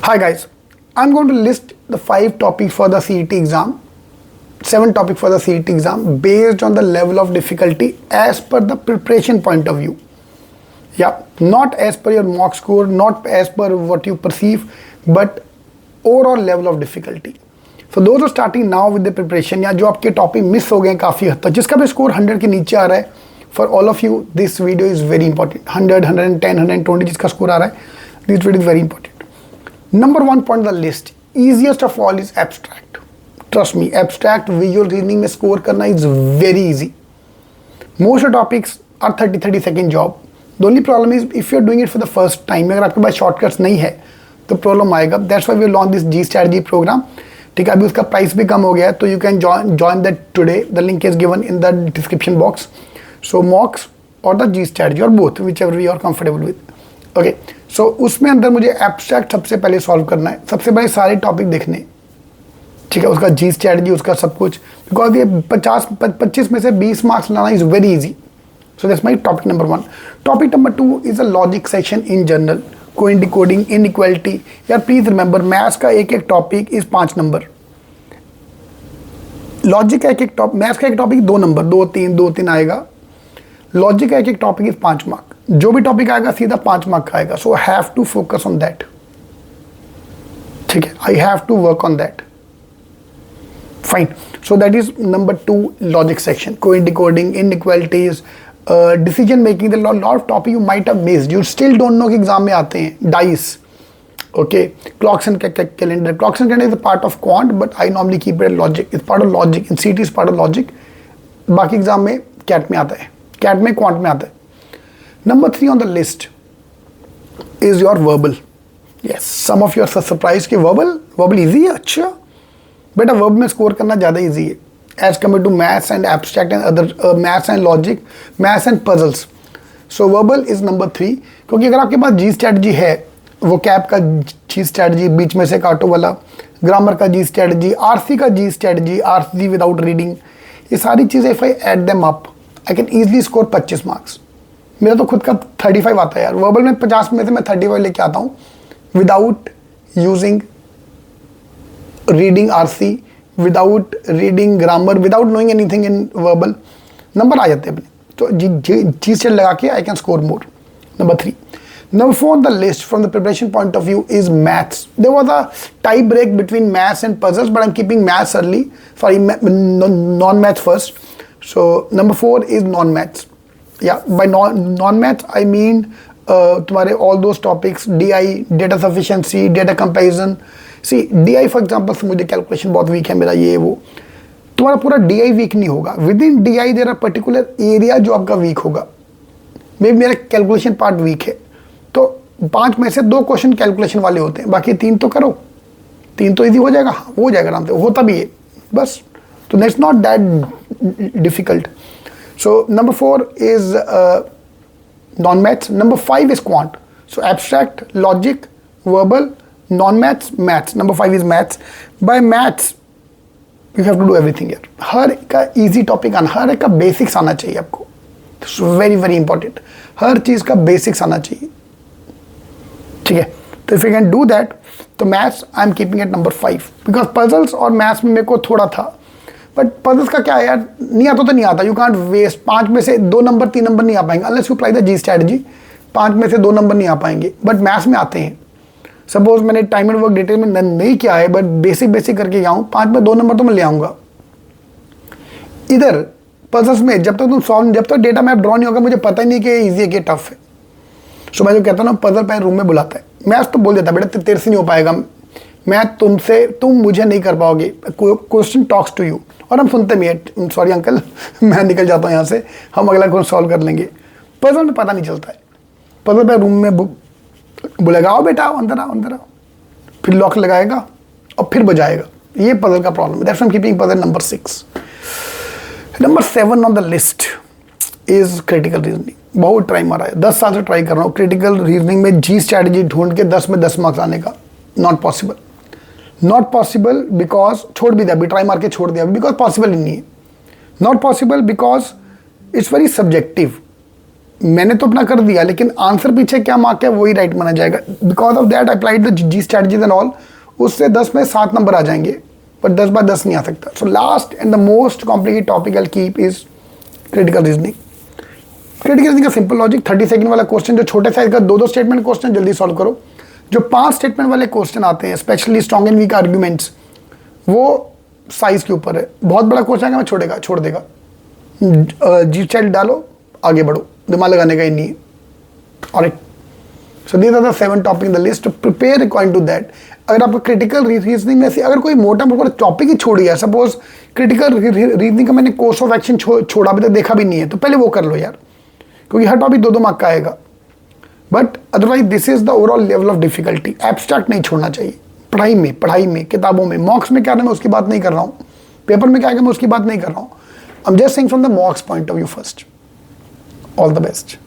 Hi guys, I'm going to list the 5 topics for the CET exam, 7 topics for the CET exam based on the level of difficulty as per the preparation point of view. Yeah, not as per your mock score, not as per what you perceive, but overall level of difficulty. So those are starting now with the preparation या जो आपके topic miss हो गए काफ़ी हद तक, जिसका भी स्कोर 100 के नीचे आ रहा है, for all of you this video is very important. 100, 110, 120 जिसका स्कोर आ रहा है, this video is very important. Number 1 point on the list, easiest of all is abstract. Trust me, abstract visual reasoning में score करना is very easy. Most of the topics are 30 second job. The only problem is if you're doing it for the first time, अगर आपके पास shortcuts नहीं है तो problem आएगा. That's why we launched this G strategy program. ठीक है, अभी उसका प्राइस भी कम हो गया है, तो you can join that today. The link is given in the description box. So mocks or the G strategy or both, whichever you are comfortable with. Okay so उसमें अंदर मुझे एब्स्ट्रैक्ट सबसे पहले सॉल्व करना है, सबसे पहले सारे टॉपिक देखने, ठीक है, उसका जी स्ट्रैटेजी, उसका सब कुछ, बिकॉज ये 25 में से 20 मार्क्स लाना is very easy. So that's my topic number 1. Topic number 2 is a logic section in general, coin decoding, inequality. यार प्लीज रिमेंबर, मैथ्स का एक टॉपिक इज 5 नंबर, लॉजिक का एक टॉपिक, मैथ्स का एक टॉपिक 2 नंबर, 2-3 आएगा, logic का एक टॉपिक इज 5 मार्क. जो भी टॉपिक आएगा सीधा 5 मार्क का आएगा. So have to focus on that. ठीक है, I have to work on that. Fine. So that is number 2 logic section, coding decoding, inequalities, decision making. The lot of topic you might have missed, you still don't know कि exam में आते हैं. Dice, okay, clocks and calendar. Clocks and calendar is a part of quant, but I normally keep it logic. Is part of logic, इन सीटी is part of logic. बाकी exam में cat में आता है, कैट में क्वांट में आता है. Number 3 on the list is your verbal. Yes, some of you are surprised कि verbal easy है. अच्छा बेटा, verb में score करना ज़्यादा easy है as compared to maths and abstract and other maths and logic, maths and puzzles. So verbal is number 3, क्योंकि अगर आपके पास G strategy है, vocab का G strategy, बीच में से काटो वाला, grammar का G strategy, RC का G strategy, RC without reading, ये सारी चीज़ें if I add them up, I can easily score 25 marks. मेरा तो खुद का 35 आता है यार. वर्बल में 50 में से मैं 35 लेके आता हूँ without using reading RC, without reading grammar, without knowing anything in verbal. Number आ जाते हैं अपने, तो जी से लगा के I can score more. Number 3. Number 4 on the list from the preparation point of view is maths. There was a tie break between maths and puzzles, but I'm keeping maths early. Sorry, non-maths first. So number 4 is non-maths. Yeah, by non-maths I mean तुम्हारे all those topics, DI, data sufficiency, data comparison. See, DI for example, मुझे calculation बहुत weak है मेरा, ये वो. तुम्हारा पूरा DI weak नहीं होगा. Within DI there are particular area जो आपका weak होगा. मे मेरा calculation part weak है, तो 5 में से 2 क्वेश्चन कैलकुलेशन वाले होते हैं, बाकी 3 तो करो. 3 तो ईजी हो जाएगा, हो जाएगा आराम से, होता भी है बस. तो that's not that difficult. So number 4 is non-maths. Number 5 is quant. So abstract, logic, verbal, non-maths, maths. Number 5 is maths. By maths, you have to do everything here. हर का easy topic आना, हर का basics आना चाहिए आपको. It's very very important. हर चीज़ का basics आना चाहिए. ठीक है, तो if you can do that, तो maths I'm keeping at number 5 because puzzles और maths में मेरे को थोड़ा था. बट पजल्स का क्या है यार, नहीं आता तो नहीं आता. You can't waste. 5 में से 2 नंबर 3 नंबर नहीं आ पाएंगे unless you apply the G strategy. 5 में से 2 नंबर नहीं आ पाएंगे, बट मैथ्स में आते हैं. सपोज मैंने टाइम एंड वर्क डिटेल में नहीं किया है, बट बेसिक करके गया हूँ, 5 में 2 नंबर तो मैं ले आऊँगा. इधर पजल्स में जब तक डेटा मैप ड्रॉ नहीं होगा, मुझे पता ही नहीं कि ईजी है कि टफ है. सो मैं जो कहता हूँ ना, पजल पहले रूम में बुलाता है. मैथ्स तो बोल देता है बेटा तेरे से नहीं हो पाएगा, मैं तुम मुझे नहीं कर पाओगे. क्वेश्चन टॉक्स टू यू, और हम सुनते भी हैं. सॉरी अंकल, मैं निकल जाता हूँ यहाँ से, हम अगला क्वेश्चन सॉल्व कर लेंगे. पजल में पता नहीं चलता है. पजल पे रूम में बुलाएगा, आओ बेटा अंदर आओ अंदर आओ, फिर लॉक लगाएगा और फिर बजाएगा. ये पजल का प्रॉब्लम है. That's why I am keeping puzzle number 6. Number 7 on the list is critical reasoning. बहुत ट्राई मारा है, 10 साल से ट्राई कर रहा हूँ क्रिटिकल रीजनिंग में जी स्ट्रैटेजी ढूंढ के 10 में 10 मार्क्स आने का. Not possible. Not possible because छोड़ भी दिया, अभी ट्राई मार के छोड़ दिया बिकॉज पॉसिबल ही नहीं है. Not possible because it's very subjective. मैंने तो अपना कर दिया, लेकिन आंसर पीछे क्या मार्क है वही राइट माना जाएगा। Because of that applied the जी स्ट्रेटजीज एंड ऑल, उससे 10 में 7 नंबर आ जाएंगे, पर 10 बाय 10 नहीं आ सकता। So last and the most complicated topic I keep is critical reasoning. Critical reasoning का सिंपल लॉजिक, 30 सेकंड वाला क्वेश्चन, जो छोटे साइज का 2-2 स्टेटमेंट क्वेश्चन जल्दी सॉल्व करो। जो 5 स्टेटमेंट वाले क्वेश्चन आते हैं, specially strong and weak arguments, वो साइज के ऊपर है। बहुत बड़ा क्वेश्चन आएगा मैं छोड़ देगा, जी स्टाइल डालो आगे बढ़ो, दिमाग लगाने का ही नहीं है। Alright, so these are the 7 topic in the list, prepare according to that. अगर आपको क्रिटिकल रीजनिंग में से अगर कोई मोटा मोटा टॉपिक ही छोड़ गया, सपोज क्रिटिकल रीजनिंग का मैंने कोर्स ऑफ एक्शन छोड़ा, अभी तक देखा भी नहीं है, तो पहले वो कर लो यार, क्योंकि हर टॉपिक 2-2 मार्क का आएगा। But otherwise this is the overall level of difficulty. Abstract नहीं छोड़ना चाहिए पढ़ाई में किताबों में। मॉक्स में क्या है मैं उसकी बात नहीं कर रहा हूँ, पेपर में क्या आएगा मैं उसकी बात नहीं कर रहा हूँ। I am just saying from the मॉक्स point of view first. All the best.